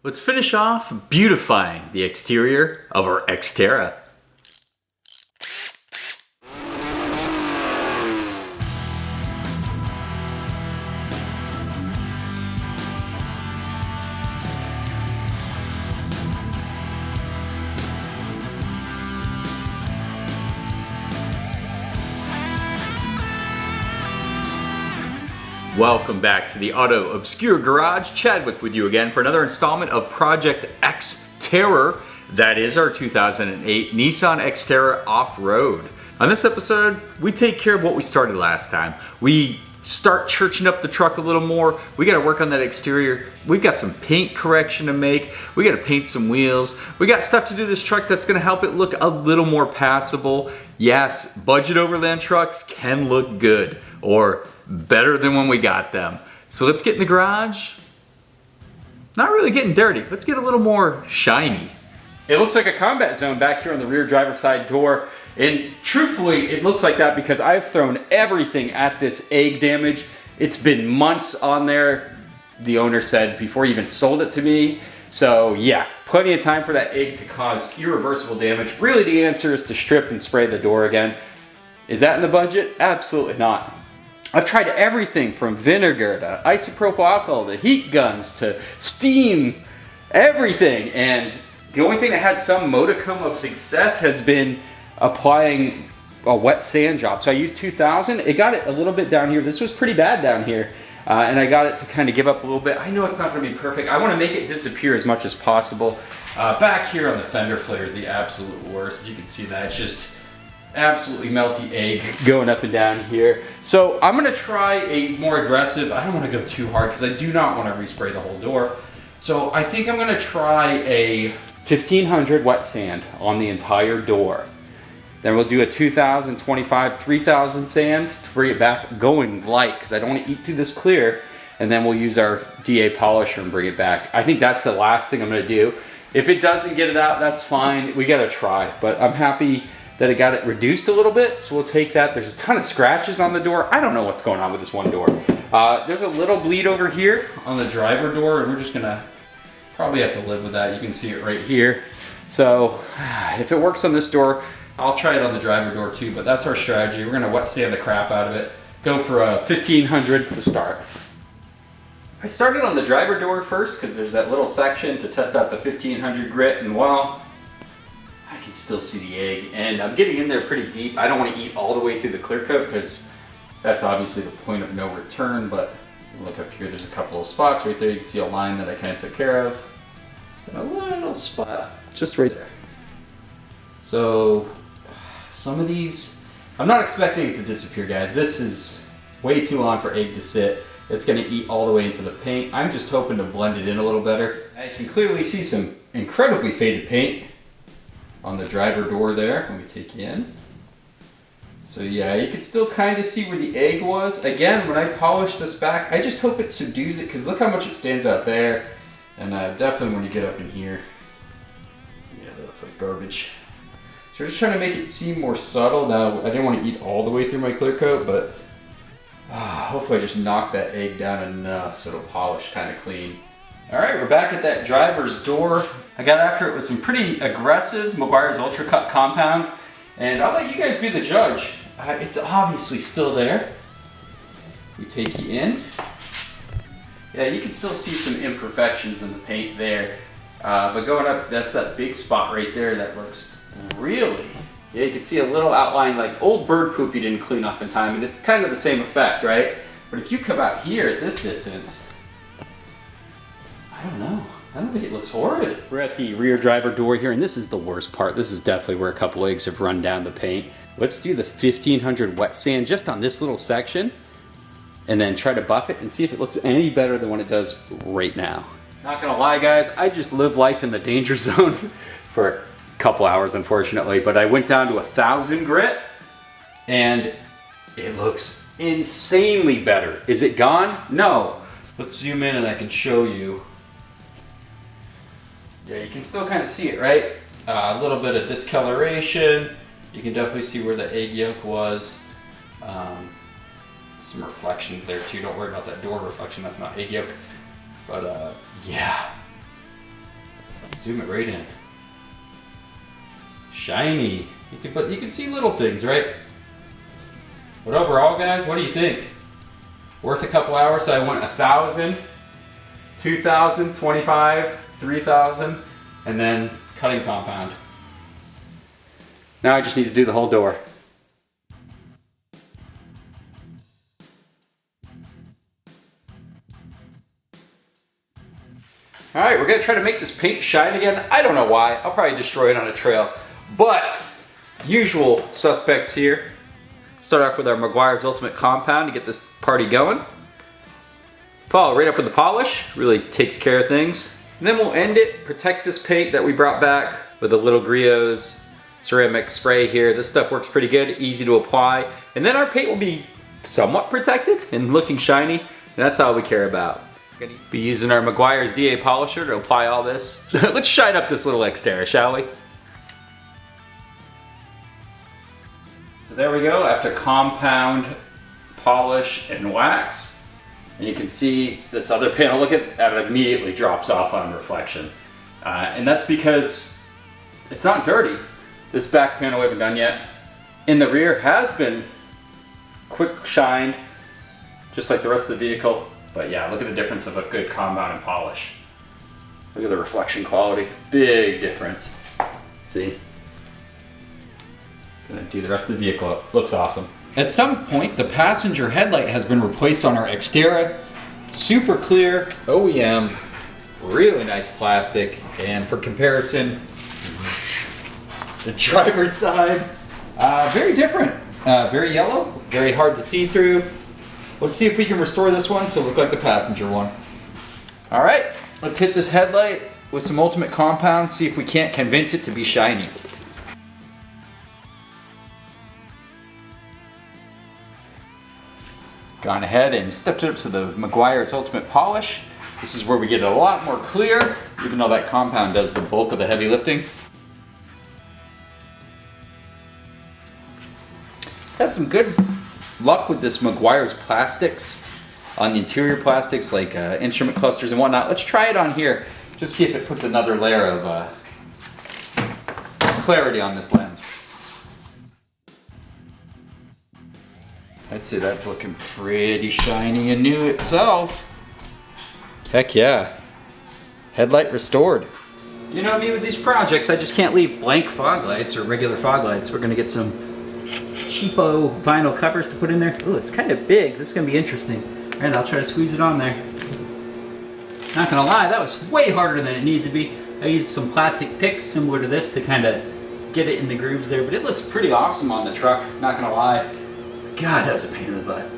Let's finish off beautifying the exterior of our Xterra. Welcome back to the Auto Obscure Garage. Chadwick with you again for another installment of Project Xterra. That is our 2008 Nissan Xterra Off-Road. On this episode, we take care of what we started last time. We start churching up the truck a little more. We got to work on that exterior. We've got some paint correction to make. We got to paint some wheels. We got stuff to do to this truck that's going to help it look a little more passable. Yes, budget overland trucks can look good, or better than when we got them. So let's get in the garage. Not really getting dirty. Let's get a little more shiny. It looks like a combat zone back here on the rear driver's side door. And truthfully, it looks like that because I've thrown everything at this egg damage. It's been months on there, the owner said, before he even sold it to me. So yeah, plenty of time for that egg to cause irreversible damage. Really, the answer is to strip and spray the door again. Is that in the budget? Absolutely not. I've tried everything from vinegar to isopropyl alcohol to heat guns to steam, everything. And the only thing that had some modicum of success has been applying a wet sand job. So I used 2000. It got it a little bit down here. This was pretty bad down here. And I got it to kind of give up a little bit. I know it's not going to be perfect. I want to make it disappear as much as possible. Back here on the fender flare is the absolute worst. You can see that. It's just absolutely melty egg going up and down here. So I'm going to try a more aggressive, I don't want to go too hard because I do not want to respray the whole door. So I think I'm going to try a 1500 wet sand on the entire door. Then we'll do a 2025 3000 sand to bring it back going light because I don't want to eat through this clear. And then we'll use our DA polisher and bring it back. I think that's the last thing I'm going to do. If it doesn't get it out, that's fine. We got to try, but I'm happy that it got it reduced a little bit, so we'll take that. There's a ton of scratches on the door. I don't know what's going on with this one door. There's a little bleed over here on the driver door, and we're just gonna probably have to live with that. You can see it right here. So if it works on this door, I'll try it on the driver door too, but that's our strategy. We're gonna wet sand the crap out of it. Go for a 1500 to start. I started on the driver door first because there's that little section to test out the 1500 grit, and well, I can still see the egg, and I'm getting in there pretty deep. I don't want to eat all the way through the clear coat because that's obviously the point of no return, but look up here, there's a couple of spots right there. You can see a line that I kind of took care of. And a little spot just right there. So some of these, I'm not expecting it to disappear, guys. This is way too long for egg to sit. It's going to eat all the way into the paint. I'm just hoping to blend it in a little better. I can clearly see some incredibly faded paint on the driver door there. Let me take you in. So yeah, you can still kind of see where the egg was. Again, when I polish this back, I just hope it subdues it because look how much it stands out there. And definitely when you get up in here, yeah, that looks like garbage. So we're just trying to make it seem more subtle. Now, I didn't want to eat all the way through my clear coat, but hopefully I just knocked that egg down enough so it'll polish kind of clean. All right, we're back at that driver's door. I got after it with some pretty aggressive Meguiar's Ultra Cut compound, and I'll let you guys be the judge. It's obviously still there. We take you in. Yeah, you can still see some imperfections in the paint there. But going up, that's that big spot right there that looks really, yeah, you can see a little outline like old bird poop you didn't clean off in time, and it's kind of the same effect, right? But if you come out here at this distance, I don't know. I don't think it looks horrid. We're at the rear driver door here, and this is the worst part. This is definitely where a couple eggs have run down the paint. Let's do the 1500 wet sand just on this little section, and then try to buff it and see if it looks any better than what it does right now. Not gonna lie, guys, I just live life in the danger zone for a couple hours, unfortunately, but I went down to 1000 grit, and it looks insanely better. Is it gone? No. Let's zoom in and I can show you. Yeah, you can still kind of see it, right? A little bit of discoloration. You can definitely see where the egg yolk was. Some reflections there too. Don't worry about that door reflection. That's not egg yolk. But yeah, zoom it right in. Shiny. You can see little things, right? But overall, guys, what do you think? Worth a couple hours. So I went 1,000, 2,000, 25, 3,000, and then cutting compound. Now I just need to do the whole door. All right, we're gonna try to make this paint shine again. I don't know why. I'll probably destroy it on a trail. But usual suspects here. Start off with our Meguiar's Ultimate Compound to get this party going. Follow right up with the polish. Really takes care of things. And then we'll end it, protect this paint that we brought back with a little Griot's ceramic spray here. This stuff works pretty good, easy to apply. And then our paint will be somewhat protected and looking shiny. And that's all we care about. Gonna be using our Meguiar's DA polisher to apply all this. Let's shine up this little Xterra, shall we? So there we go, after compound, polish, and wax. And you can see this other panel, look at that, it immediately drops off on reflection. And that's because it's not dirty. This back panel we haven't done yet. In the rear has been quick shined, just like the rest of the vehicle. But yeah, look at the difference of a good compound and polish. Look at the reflection quality, big difference. See? Gonna do the rest of the vehicle, it looks awesome. At some point, the passenger headlight has been replaced on our Xterra. Super clear, OEM, really nice plastic. And for comparison, the driver's side, very different. Very yellow, very hard to see through. Let's see if we can restore this one to look like the passenger one. All right, let's hit this headlight with some Ultimate Compound, see if we can't convince it to be shiny. Gone ahead and stepped it up to the Meguiar's Ultimate Polish. This is where we get it a lot more clear, even though that compound does the bulk of the heavy lifting. Had some good luck with this Meguiar's plastics on the interior plastics, like instrument clusters and whatnot. Let's try it on here, just see if it puts another layer of clarity on this lens. I'd say that's looking pretty shiny and new itself. Heck yeah. Headlight restored. You know me with these projects, I just can't leave blank fog lights or regular fog lights. We're gonna get some cheapo vinyl covers to put in there. Ooh, it's kind of big. This is gonna be interesting. All right, I'll try to squeeze it on there. Not gonna lie, that was way harder than it needed to be. I used some plastic picks similar to this to kind of get it in the grooves there, but it looks pretty awesome on the truck, not gonna lie. God, that was a pain in the butt.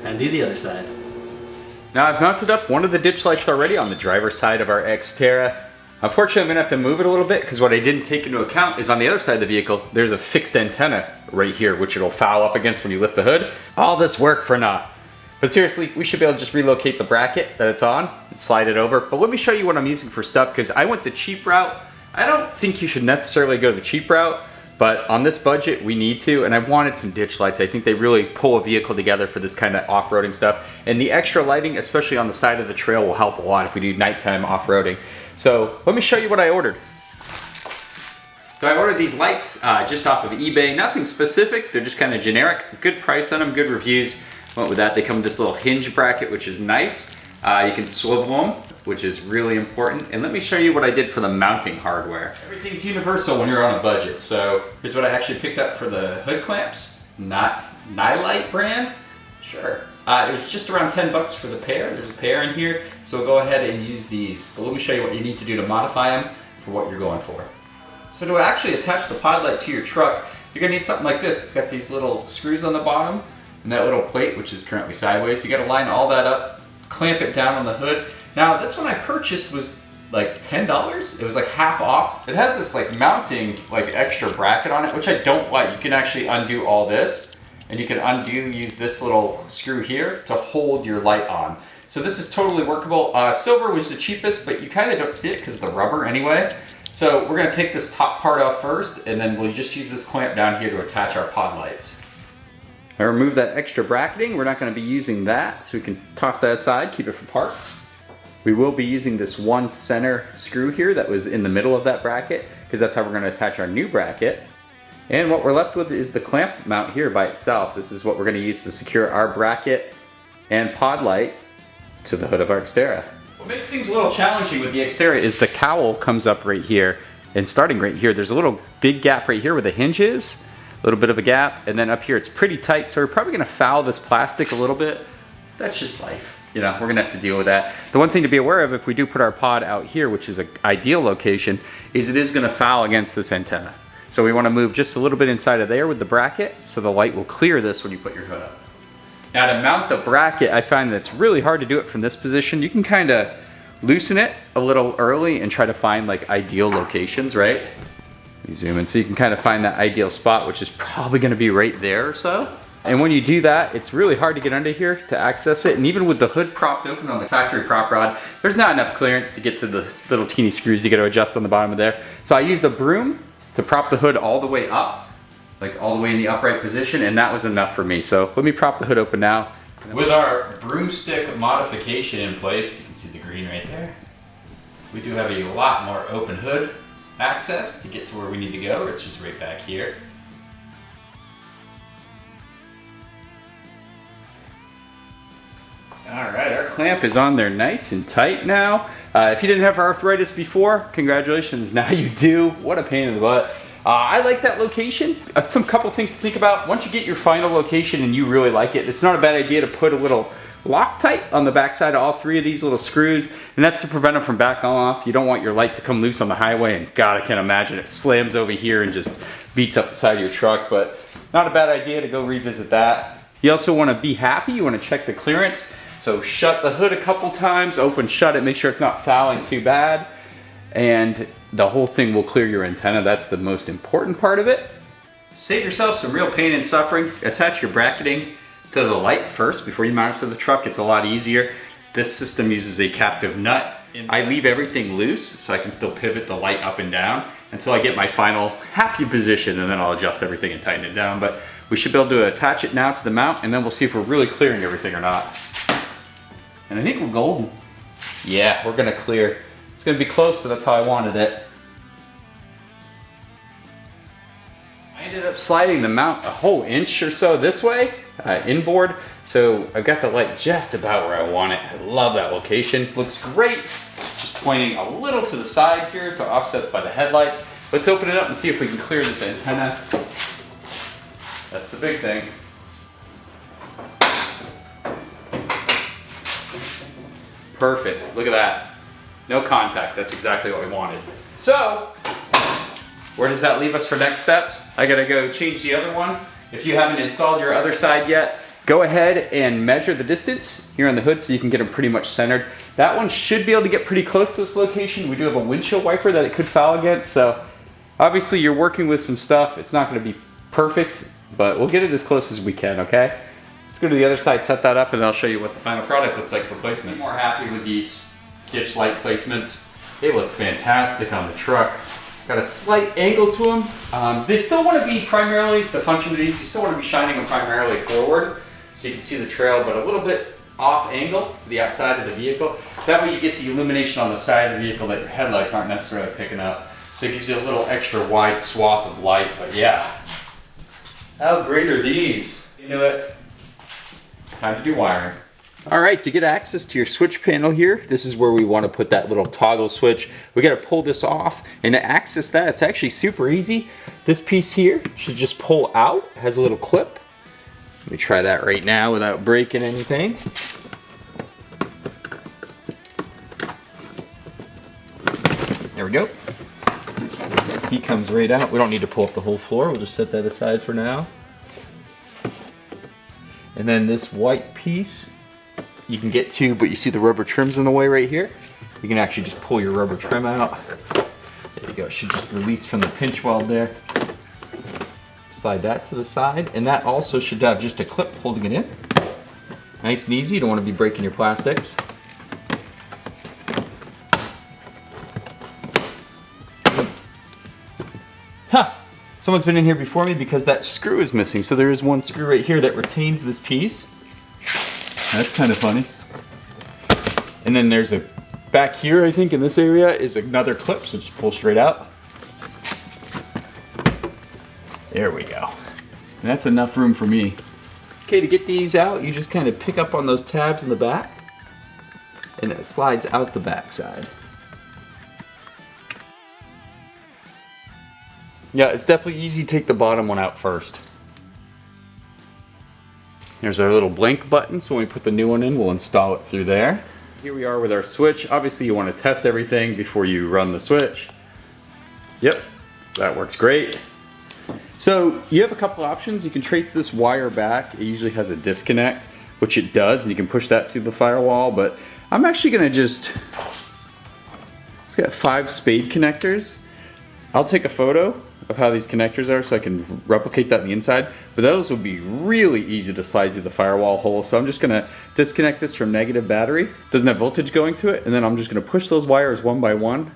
Time to do the other side. Now I've mounted up one of the ditch lights already on the driver's side of our Xterra. Unfortunately, I'm gonna have to move it a little bit because what I didn't take into account is on the other side of the vehicle, there's a fixed antenna right here, which it'll foul up against when you lift the hood. All this work for naught. But seriously, we should be able to just relocate the bracket that it's on and slide it over. But let me show you what I'm using for stuff, because I went the cheap route. I don't think you should necessarily go the cheap route, but on this budget, we need to, and I wanted some ditch lights. I think they really pull a vehicle together for this kind of off-roading stuff. And the extra lighting, especially on the side of the trail, will help a lot if we do nighttime off-roading. So let me show you what I ordered. So I ordered these lights just off of eBay. Nothing specific, they're just kind of generic. Good price on them, good reviews. Went with that. They come with this little hinge bracket, which is nice. You can swivel them, which is really important. And let me show you what I did for the mounting hardware. Everything's universal when you're on a budget. So here's what I actually picked up for the hood clamps. Not Headlight brand. Sure. It was just around 10 bucks for the pair. There's a pair in here. So we'll go ahead and use these. But let me show you what you need to do to modify them for what you're going for. So to actually attach the pod light to your truck, you're gonna need something like this. It's got these little screws on the bottom and that little plate, which is currently sideways. So you gotta line all that up, clamp it down on the hood. Now this one I purchased was like $10. It was like half off. It has this like mounting, like extra bracket on it, which I don't like. You can actually undo all this, and you can use this little screw here to hold your light on. So this is totally workable. Silver was the cheapest, but you kind of don't see it because of the rubber anyway. So we're gonna take this top part off first, and then we'll just use this clamp down here to attach our pod lights. I remove that extra bracketing. We're not gonna be using that, so we can toss that aside, keep it for parts. We will be using this one center screw here that was in the middle of that bracket, because that's how we're going to attach our new bracket. And what we're left with is the clamp mount here by itself. This is what we're going to use to secure our bracket and pod light to the hood of our Xterra. What makes things a little challenging with the Xterra is the cowl comes up right here, and starting right here, there's a little big gap right here where the hinge is, a little bit of a gap, and then up here it's pretty tight, so we're probably going to foul this plastic a little bit. That's just life. You know, we're gonna have to deal with that. The one thing to be aware of if we do put our pod out here, which is an ideal location, is it is gonna foul against this antenna. So we wanna move just a little bit inside of there with the bracket so the light will clear this when you put your hood up. Now to mount the bracket, I find that it's really hard to do it from this position. You can kinda loosen it a little early and try to find like ideal locations, right? Let me zoom in so you can kind of find that ideal spot, which is probably gonna be right there or so. And when you do that, it's really hard to get under here to access it. And even with the hood propped open on the factory prop rod, there's not enough clearance to get to the little teeny screws you got to adjust on the bottom of there. So I used a broom to prop the hood all the way up, like all the way in the upright position, and that was enough for me. So let me prop the hood open now. With our broomstick modification in place, you can see the green right there. We do have a lot more open hood access to get to where we need to go. It's just right back here. All right, our clamp is on there nice and tight now. If you didn't have arthritis before, congratulations, now you do. What a pain in the butt. I like that location. Some couple things to think about. Once you get your final location and you really like it, it's not a bad idea to put a little Loctite on the backside of all three of these little screws, and that's to prevent them from backing off. You don't want your light to come loose on the highway, and God, I can't imagine it slams over here and just beats up the side of your truck, but not a bad idea to go revisit that. You also want to be happy, you want to check the clearance. So shut the hood a couple times, open, shut it, make sure it's not fouling too bad, and the whole thing will clear your antenna. That's the most important part of it. Save yourself some real pain and suffering. Attach your bracketing to the light first before you mount it to the truck. It's a lot easier. This system uses a captive nut. I leave everything loose so I can still pivot the light up and down until I get my final happy position, and then I'll adjust everything and tighten it down. But we should be able to attach it now to the mount, and then we'll see if we're really clearing everything or not. And I think we're golden. Yeah, we're gonna clear. It's gonna be close, but that's how I wanted it. I ended up sliding the mount a whole inch or so this way, inboard. So I've got the light just about where I want it. I love that location. Looks great. Just pointing a little to the side here to offset by the headlights. Let's open it up and see if we can clear this antenna. That's the big thing. Perfect, look at that. No contact, that's exactly what we wanted. So, where does that leave us for next steps? I gotta go change the other one. If you haven't installed your other side yet, go ahead and measure the distance here on the hood so you can get them pretty much centered. That one should be able to get pretty close to this location. We do have a windshield wiper that it could foul against, so obviously you're working with some stuff. It's not gonna be perfect, but we'll get it as close as we can, okay? Let's go to the other side, set that up, and I'll show you what the final product looks like for placement. I'm more happy with these ditch light placements. They look fantastic on the truck. Got a slight angle to them. They still want to be primarily, the function of these, you still want to be shining them primarily forward so you can see the trail, but a little bit off angle to the outside of the vehicle. That way you get the illumination on the side of the vehicle that your headlights aren't necessarily picking up. So it gives you a little extra wide swath of light, but yeah. How great are these? You know it. Time to do wiring. All right, to get access to your switch panel here, this is where we want to put that little toggle switch. We got to pull this off, and to access that, it's actually super easy. This piece here should just pull out. It has a little clip. Let me try that right now without breaking anything. There we go. He comes right out. We don't need to pull up the whole floor. We'll just set that aside for now. And then this white piece you can get to, but you see the rubber trim's in the way right here. You can actually just pull your rubber trim out. There you go, it should just release from the pinch weld there. Slide that to the side, and that also should have just a clip holding it in. Nice and easy, you don't want to be breaking your plastics. Huh! Someone's been in here before me because that screw is missing. So there is one screw right here that retains this piece. That's kind of funny. And then there's a Back here, I think in this area is another clip, so just pull straight out. There we go. And that's enough room for me. Okay, to get these out, you just kind of pick up on those tabs in the back, and it slides out the back side. Yeah, it's definitely easy to take the bottom one out first. Here's our little blank button, so when we put the new one in, we'll install it through there. Here we are with our switch. Obviously you want to test everything before you run the switch. Yep, that works great. So you have a couple options. You can trace this wire back. It usually has a disconnect, which it does, and you can push that through the firewall, but I'm actually gonna it's got 5 spade connectors. I'll take a photo of how these connectors are so I can replicate that on the inside, but those will be really easy to slide through the firewall hole. So I'm just gonna disconnect this from negative battery. It doesn't have voltage going to it, and then I'm just gonna push those wires one by one,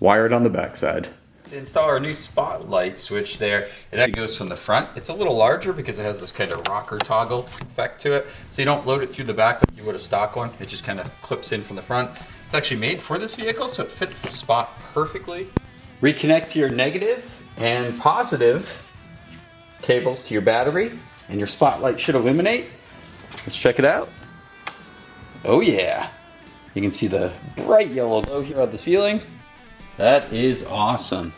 wire it on the backside. To install our new spotlight switch there, it actually goes from the front. It's a little larger because it has this kind of rocker toggle effect to it. So you don't load it through the back like you would a stock one. It just kind of clips in from the front. It's actually made for this vehicle, so it fits the spot perfectly. Reconnect your negative and positive cables to your battery, and your spotlight should illuminate. Let's check it out. Oh yeah. You can see the bright yellow glow here on the ceiling. That is awesome.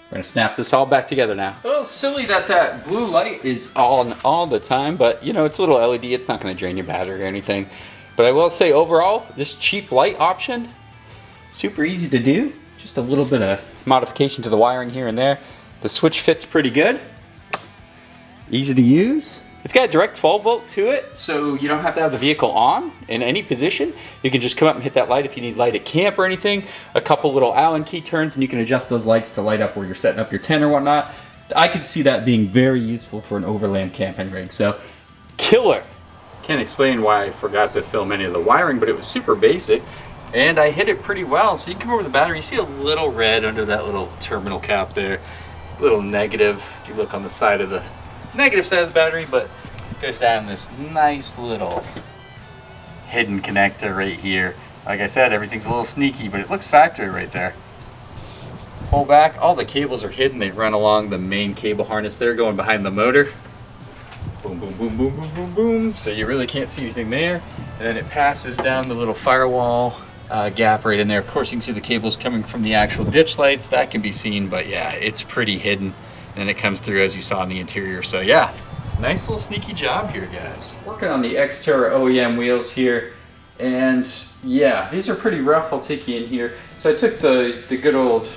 We're gonna snap this all back together now. A little silly that that blue light is on all the time, but you know, it's a little LED. It's not gonna drain your battery or anything. But I will say overall, this cheap light option, super easy to do. Just a little bit of modification to the wiring here and there. The switch fits pretty good. Easy to use. It's got a direct 12 volt to it, so you don't have to have the vehicle on in any position. You can just come up and hit that light if you need light at camp or anything. A couple little Allen key turns and you can adjust those lights to light up where you're setting up your tent or whatnot. I could see that being very useful for an overland camping rig, so killer. Can't explain why I forgot to film any of the wiring, but it was super basic. And I hit it pretty well. So you come over the battery, you see a little red under that little terminal cap there. A little negative if you look on the side of the negative side of the battery, but it goes down this nice little hidden connector right here. Like I said, everything's a little sneaky, but it looks factory right there. Pull back, all the cables are hidden. They run along the main cable harness there going behind the motor. Boom, boom, boom, boom, boom, boom, boom. So you really can't see anything there. And then it passes down the little firewall gap right in there. Of course, you can see the cables coming from the actual ditch lights. That can be seen, but yeah, it's pretty hidden. And it comes through as you saw in the interior. So yeah, nice little sneaky job here, guys. Working on the Xterra OEM wheels here. And yeah, these are pretty rough. I'll take you in here. So I took the good old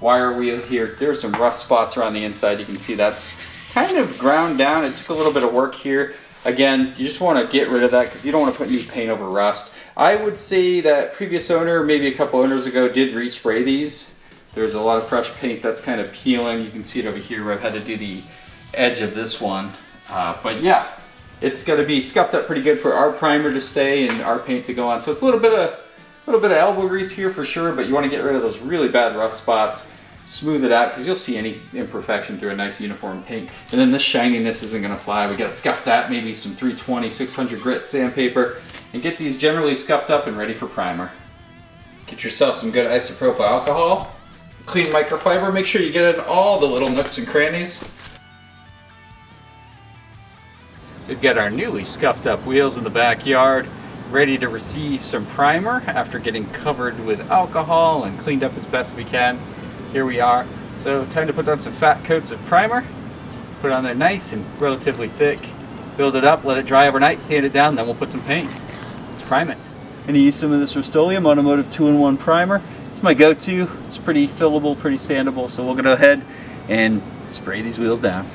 wire wheel here. There are some rust spots around the inside. You can see that's kind of ground down. It took a little bit of work here. Again, you just want to get rid of that because you don't want to put new paint over rust. I would say that previous owner, maybe a couple owners ago, did respray these. There's a lot of fresh paint that's kind of peeling. You can see it over here where I've had to do the edge of this one. But yeah, it's got to be scuffed up pretty good for our primer to stay and our paint to go on. So it's a little bit of elbow grease here for sure, but you want to get rid of those really bad rust spots. Smooth it out because you'll see any imperfection through a nice uniform paint. And then this shininess isn't going to fly. We got to scuff that, maybe some 320, 600 grit sandpaper, and get these generally scuffed up and ready for primer. Get yourself some good isopropyl alcohol. Clean microfiber. Make sure you get in all the little nooks and crannies. We've got our newly scuffed up wheels in the backyard, ready to receive some primer after getting covered with alcohol and cleaned up as best we can. Here we are. So time to put on some fat coats of primer. Put it on there nice and relatively thick. Build it up, let it dry overnight, sand it down, then we'll put some paint. Let's prime it. I'm going to use some of this Rust-Oleum Automotive 2-in-1 primer. It's my go-to. It's pretty fillable, pretty sandable, so we'll go ahead and spray these wheels down.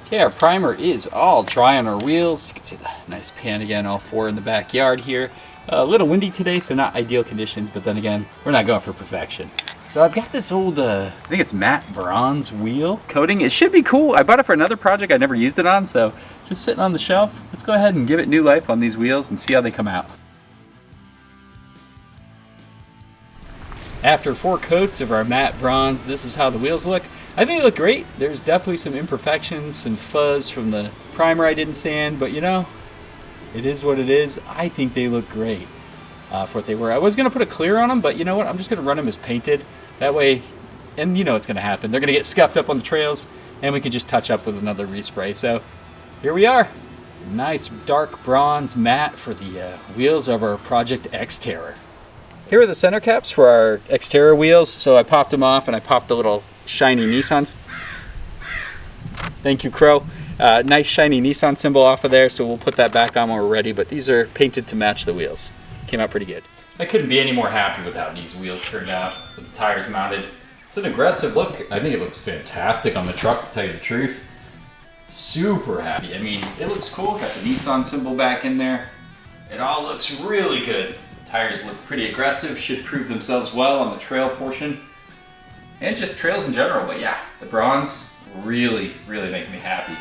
Okay, our primer is all dry on our wheels. You can see the nice pan again, all four in the backyard here. A little windy today, so not ideal conditions, but then again, we're not going for perfection. So I've got this old, I think it's matte bronze wheel coating. It should be cool. I bought it for another project I never used it on, so just sitting on the shelf. Let's go ahead and give it new life on these wheels and see how they come out. After 4 coats of our matte bronze, this is how the wheels look. I think they look great. There's definitely some imperfections, some fuzz from the primer I didn't sand, but you know, It is what it is. I think they look great for what they were. I was going to put a clear on them, but you know what? I'm just going to run them as painted. That way, and you know what's going to happen. They're going to get scuffed up on the trails, and we can just touch up with another respray. So here we are. Nice dark bronze matte for the wheels of our Project Xterra. Here are the center caps for our Xterra wheels. So I popped them off and I popped the little shiny Nissan. Thank you, Crow. Nice shiny Nissan symbol off of there, so we'll put that back on when we're ready, but these are painted to match the wheels. Came out pretty good. I couldn't be any more happy with how these wheels turned out with the tires mounted. It's an aggressive look. I think it looks fantastic on the truck, to tell you the truth. Super happy. I mean, it looks cool. Got the Nissan symbol back in there. It all looks really good. Tires look pretty aggressive, should prove themselves well on the trail portion. And just trails in general, but yeah, the bronze really, really making me happy.